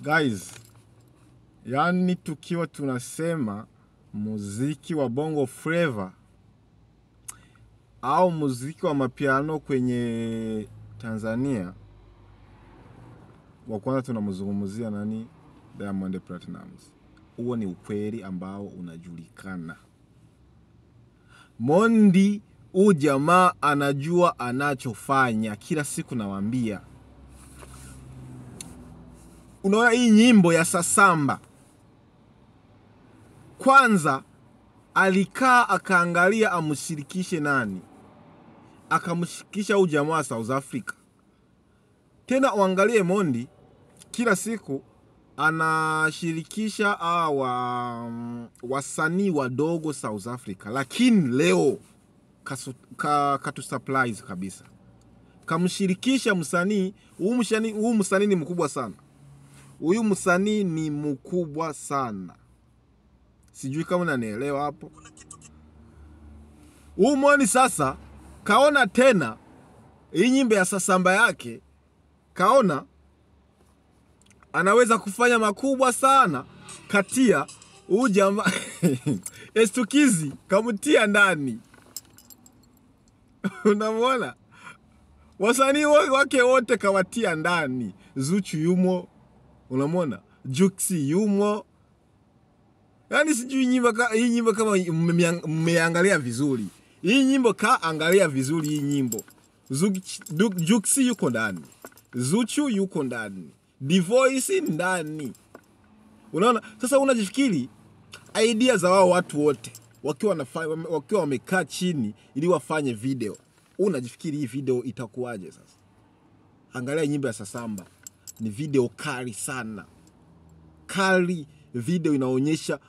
Guys, yani tukiwa tunasema muziki wa bongo flava au muziki wa mapiano kwenye Tanzania, wa kwanza tunamzungumzia nani? Diamond Platnumz. Huo ni ukweli ambao unajulikana. Mondi huyu jamaa anajua anachofanya, kila siku nawaambia. Unaona hii nyimbo ya Sasamba, kwanza alikaa akaangalia amshirikishe nani, akamshirikisha huyu jamaa wa South Africa. Tena uangalie Mondi kila siku anashirikisha wasanii wadogo South Africa, lakini leo katu surprise kabisa, kamshirikisha msanii. Huyu msanii ni mkubwa sana. Huyu msanii ni mkubwa sana. Sijui kama unanielewa hapo. Huyu Mondi sasa kaona tena hii nyimbo ya Sasamba yake, kaona anaweza kufanya makubwa sana, katia huyu jamaa Estukizi kamutia ndani. Unamwona? Wasanii wake wote kawatia ndani. Zuchu yumo, unamwona? Juksi yumo. Yani sijui hii nyimbo kama mmeangalia vizuri. Hii nyimbo angalia vizuri hii nyimbo. Juksi yuko ndani. Zuchu yuko ndani. Divoice ndani. Unaona? Sasa unajifikiri idea za wao watu wote wakiwa wamekaa chini ili wafanye video. Unajifikiri hii video itakuwaje sasa? Angalia nyimbo ya Sasamba. Ni video kali sana. Kali, video inaonyesha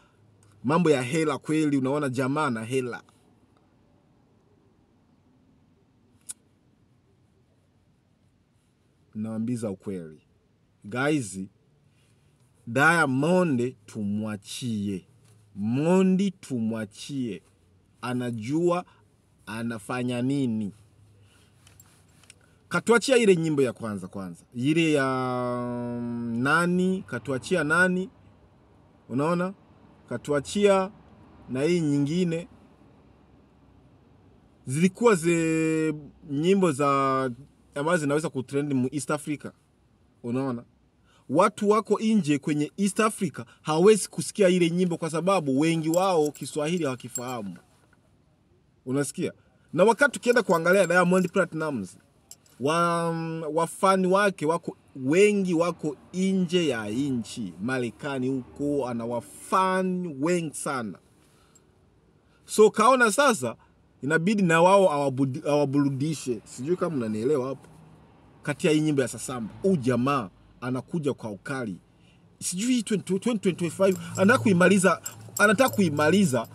mambo ya hela kweli, unaona jamaa na hela. Naambiza ukweli. Guys, Diamond tumwachie. Mondi tumwachie. Anajua anafanya nini. Katuachia ile nyimbo ya kwanza. Ile ya nani, katuachia nani? Unaona? Katuachia na hii nyingine. Zilikuwa nyimbo za ambazo zinaweza kutrend mu East Africa. Unaona? Watu wako nje kwenye East Africa hawezi kusikia ile nyimbo kwa sababu wengi wao Kiswahili hawakifahamu. Unasikia? Na wakati tukienda kuangalia Diamond Platnumz, wafani wake wengi wako nje ya nchi. Marekani huko ana wafani wengi sana. So kaona sasa inabidi na wao awaburudishe. Sijui kama mnanielewa hapo. Kati ya hii nyimbo ya Sasamba, huyu jamaa anakuja kwa ukali. Sijui 2025 anataka kuimaliza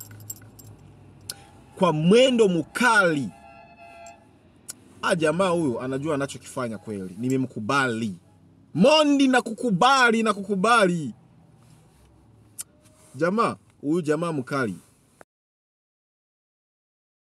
kwa mwendo mkali. Jamaa huyu anajua anachokifanya kweli. Nimemkubali. Mondi nakukubali. Jamaa, huyu jamaa mkali.